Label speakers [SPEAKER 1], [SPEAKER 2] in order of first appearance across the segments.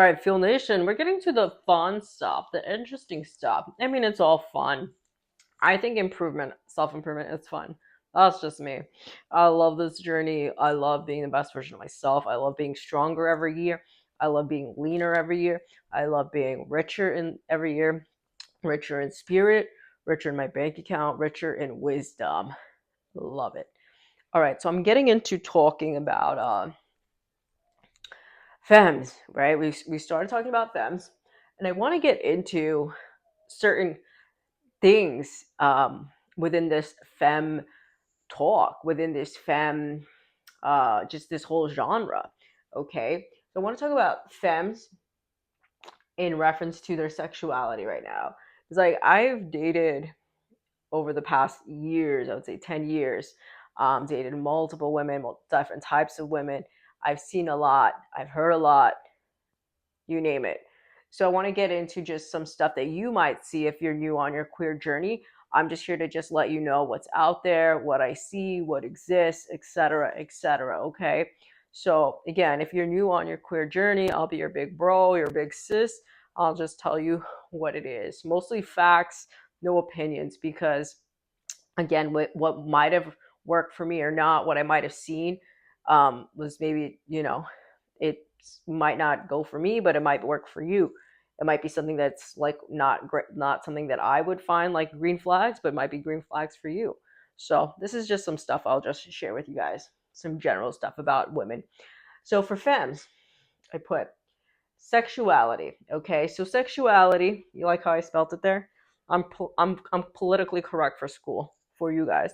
[SPEAKER 1] All right, Fuel Nation, we're getting to the fun stuff, the interesting stuff. I mean, it's all fun. I think improvement, self improvement is fun. That's just me. I love this journey. I love being the best version of myself. I love being stronger every year. I love being leaner every year. I love being richer in every year, richer in spirit, richer in my bank account, richer in wisdom. Love it. All right, so I'm getting into talking about Femmes, right? We started talking about Femmes, and I want to get into certain things within this femme talk, within this femme, just this whole genre. Okay, so I want to talk about femmes in reference to their sexuality right now. It's like I've dated over the past years, I would say 10 years, dated multiple women, different types of women. I've seen a lot, I've heard a lot, you name it. So I want to get into just some stuff that you might see if you're new on your queer journey. I'm just here to just let you know what's out there, what I see, what exists, etc., etc. Okay. So again, if you're new on your queer journey, I'll be your big bro, your big sis. I'll just tell you what it is. Mostly facts, no opinions, because again, what might have worked for me or not, what I might have seen, was maybe, it might not go for me, but it might work for you. It might be something that's like not great, not something that I would find like green flags, but might be green flags for you. So this is just some stuff I'll just share with you guys, some general stuff about women. So for femmes, I put sexuality. Okay, so sexuality. You like how I spelt it there? I'm politically correct for school for you guys.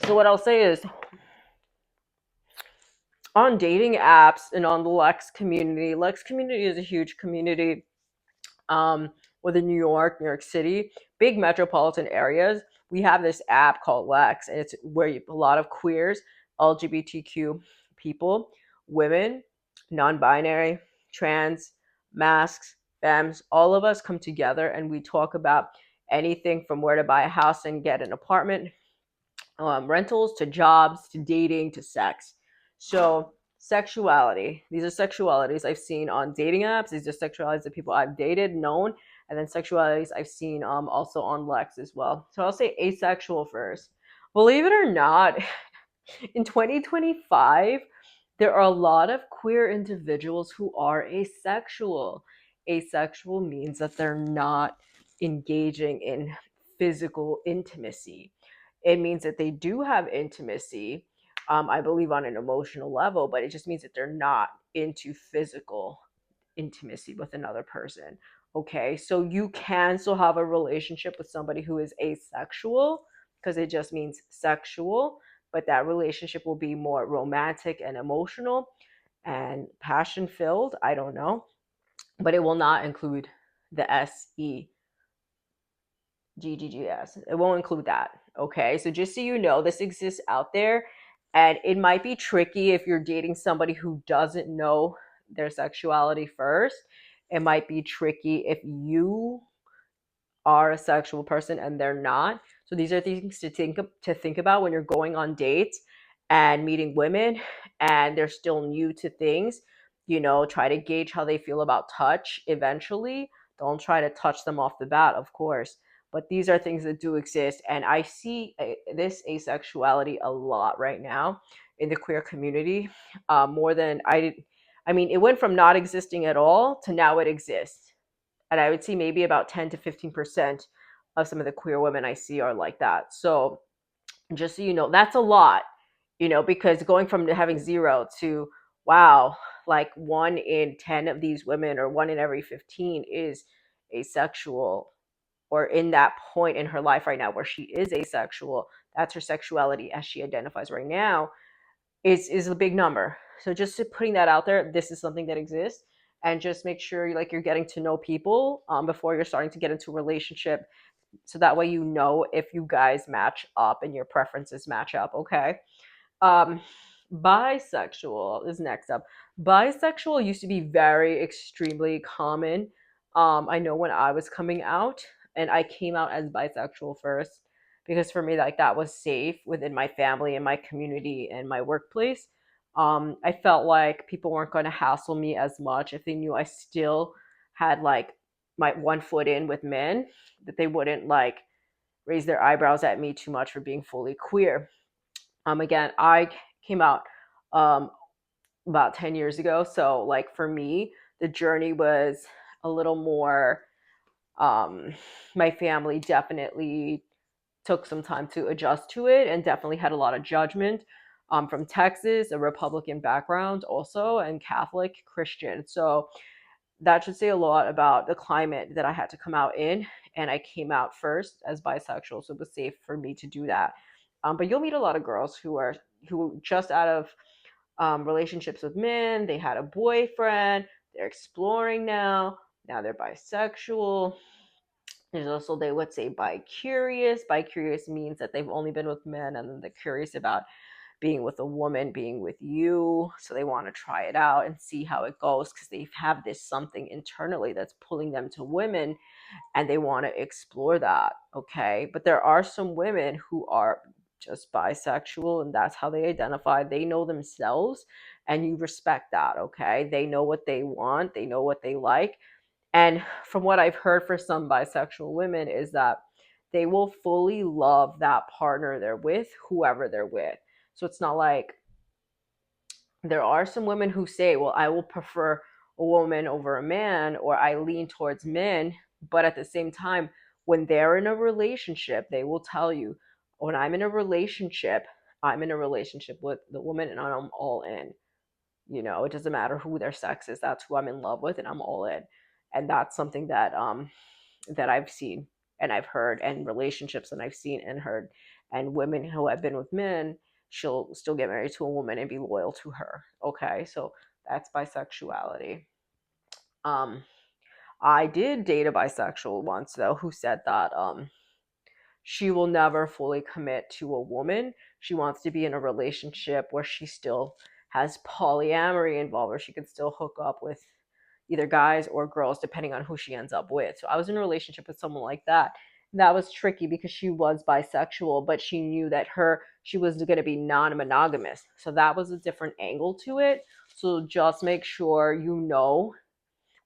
[SPEAKER 1] So what I'll say is on dating apps and on the Lex community. Lex community is a huge community within New York City, big metropolitan areas. We have this app called Lex, and it's where a lot of queers, LGBTQ people, women, non-binary, trans, masks, femmes, all of us come together and we talk about anything from where to buy a house and get an apartment, rentals to jobs to dating to sex. So sexuality. These are sexualities I've seen on dating apps. These are sexualities that people I've dated, known, and then sexualities I've seen also on Lex as well. So I'll say asexual first. Believe it or not, in 2025, there are a lot of queer individuals who are asexual. Asexual means that they're not engaging in physical intimacy. It means that they do have intimacy, I believe, on an emotional level, but it just means that they're not into physical intimacy with another person. Okay, so you can still have a relationship with somebody who is asexual because it just means sexual, but that relationship will be more romantic and emotional and passion filled. I don't know, but it will not include the SEGGS. It won't include that. Okay, so just so you know, this exists out there, and it might be tricky if you're dating somebody who doesn't know their sexuality first. It might be tricky if you are a sexual person and they're not. So these are things to think about when you're going on dates and meeting women and they're still new to things. Try to gauge how they feel about touch eventually. Don't try to touch them off the bat, of course. But these are things that do exist, and I see this asexuality a lot right now in the queer community, more than I did. I mean, it went from not existing at all to now it exists, and I would see maybe about 10 to 15% of some of the queer women I see are like that. So just so you know, that's a lot, because going from having zero to wow, like 1 in 10 of these women or 1 in every 15 is asexual, or in that point in her life right now where she is asexual. That's her sexuality as she identifies right now, is a big number. So just putting that out there, this is something that exists, and just make sure you're getting to know people before you're starting to get into a relationship, so that way if you guys match up and your preferences match up. Okay. um Bisexual is next up. Bisexual used to be very extremely common. I know when I was coming out, and I came out as bisexual first because for me, like, that was safe within my family and my community and my workplace. I felt like people weren't going to hassle me as much if they knew I still had like my one foot in with men, that they wouldn't like raise their eyebrows at me too much for being fully queer. Again, I came out um, about 10 years ago. So, like, for me, the journey was a little more, um, my family definitely took some time to adjust to it and definitely had a lot of judgment. From Texas, a Republican background also, and Catholic Christian. So that should say a lot about the climate that I had to come out in. And I came out first as bisexual, so it was safe for me to do that. But you'll meet a lot of girls who just out of relationships with men, they had a boyfriend, they're exploring now. Now they're bisexual. There's also, they would say, bi-curious. Bi-curious means that they've only been with men and then they're curious about being with a woman, being with you. So they want to try it out and see how it goes because they have this something internally that's pulling them to women and they want to explore that. Okay. But there are some women who are just bisexual and that's how they identify. They know themselves and you respect that. Okay. They know what they want, they know what they like. And from what I've heard for some bisexual women is that they will fully love that partner they're with, whoever they're with. So it's not like, there are some women who say, well, I will prefer a woman over a man, or I lean towards men. But at the same time, when they're in a relationship, they will tell you, when I'm in a relationship with the woman and I'm all in. It doesn't matter who their sex is. That's who I'm in love with and I'm all in. And that's something that I've seen and I've heard, and relationships and I've seen and heard. And women who have been with men, she'll still get married to a woman and be loyal to her. Okay, so that's bisexuality. Um, I did date a bisexual once though, who said that she will never fully commit to a woman. She wants to be in a relationship where she still has polyamory involved, where she could still hook up with either guys or girls, depending on who she ends up with. So I was in a relationship with someone like that. That was tricky because she was bisexual, but she knew that she was going to be non-monogamous. So that was a different angle to it. So just make sure you know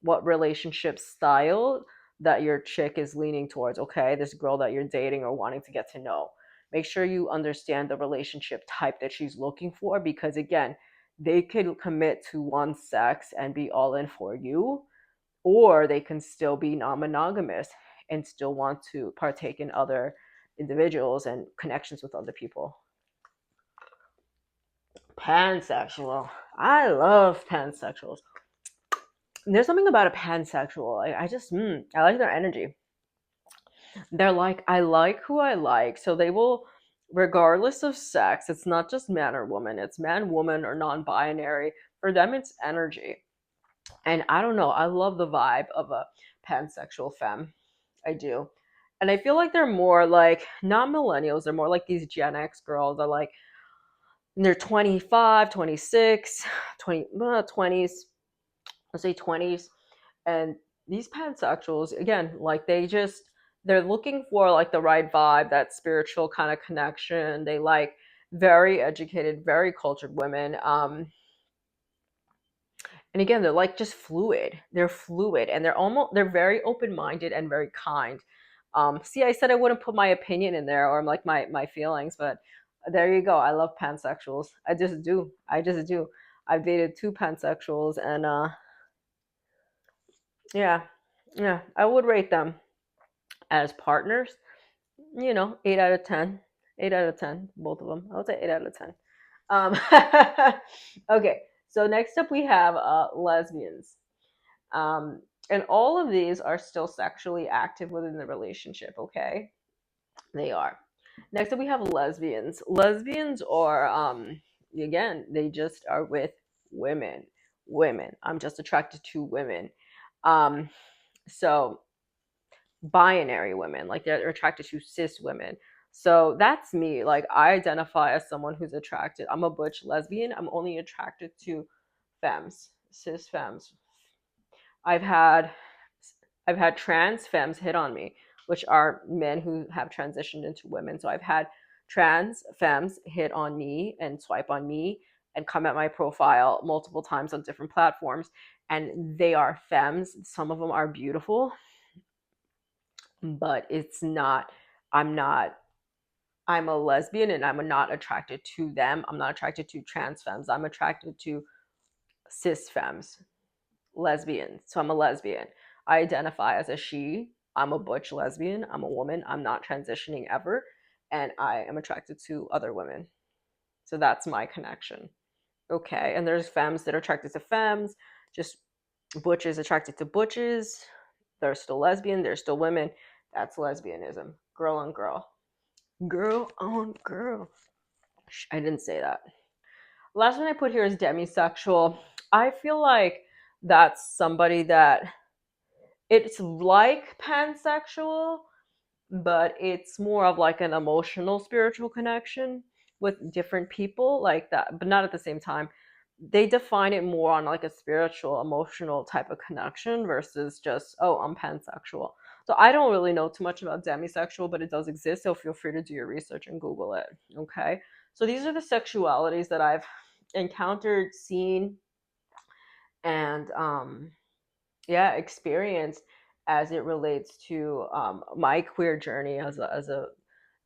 [SPEAKER 1] what relationship style that your chick is leaning towards. Okay, this girl that you're dating or wanting to get to know, make sure you understand the relationship type that she's looking for, because again, they could commit to one sex and be all in for you, or they can still be non-monogamous and still want to partake in other individuals and connections with other people. Pansexual, I love pansexuals. There's something about a pansexual. I just, I like their energy. They're like, I like who I like. So they will, regardless of sex, it's not just man or woman, it's man, woman, or non binary. For them, it's energy. And I don't know, I love the vibe of a pansexual femme. I do. And I feel like they're more like, not millennials, they're more like these Gen X girls are like, they're 25, 26, 20, 20s, let's say 20s. And these pansexuals, again, like they're looking for like the right vibe, that spiritual kind of connection. They like very educated, very cultured women. And again, they're like just fluid. They're fluid and they're very open-minded and very kind. See, I said I wouldn't put my opinion in there or like my feelings, but there you go. I love pansexuals. I just do. I've dated two pansexuals, and yeah, yeah, I would rate them as partners. 8 out of 10. 8 out of 10, both of them. I would say 8 out of 10. Um, okay, so next up we have lesbians. Um, and all of these are still sexually active within the relationship, okay? They are. Next up we have lesbians. Lesbians are, again, they just are with women. Women. I'm just attracted to women. Um, so binary women, like they're attracted to cis women. So that's me. Like I identify as someone who's attracted. I'm a butch lesbian. I'm only attracted to femmes, cis femmes. I've had I've had trans femmes hit on me, which are men who have transitioned into women. So I've had trans femmes hit on me and swipe on me, and come at my profile multiple times on different platforms, and they are femmes. Some of them are beautiful, but it's not, I'm not, I'm a lesbian and I'm not attracted to them. I'm not attracted to trans femmes. I'm attracted to cis femmes, lesbian. So I'm a lesbian. I identify as a she. I'm a butch lesbian. I'm a woman. I'm not transitioning ever. And I am attracted to other women. So that's my connection. Okay. And there's femmes that are attracted to femmes, just butches attracted to butches. They're still lesbian. They're still women. That's lesbianism. Girl on girl. Girl on girl. I didn't say that. Last one I put here is demisexual. I feel like that's somebody that it's like pansexual, but it's more of like an emotional spiritual connection with different people like that, but not at the same time. They define it more on like a spiritual emotional type of connection versus just, oh, I'm pansexual. So I don't really know too much about demisexual, but it does exist, so feel free to do your research and google it. Okay, so these are the sexualities that I've encountered, seen, and yeah, experienced as it relates to my queer journey as a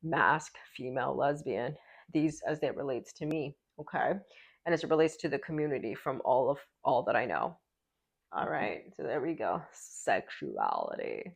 [SPEAKER 1] masked female lesbian. These as it relates to me, okay, and as it relates to the community from all that I know. All right, so there we go. Sexuality.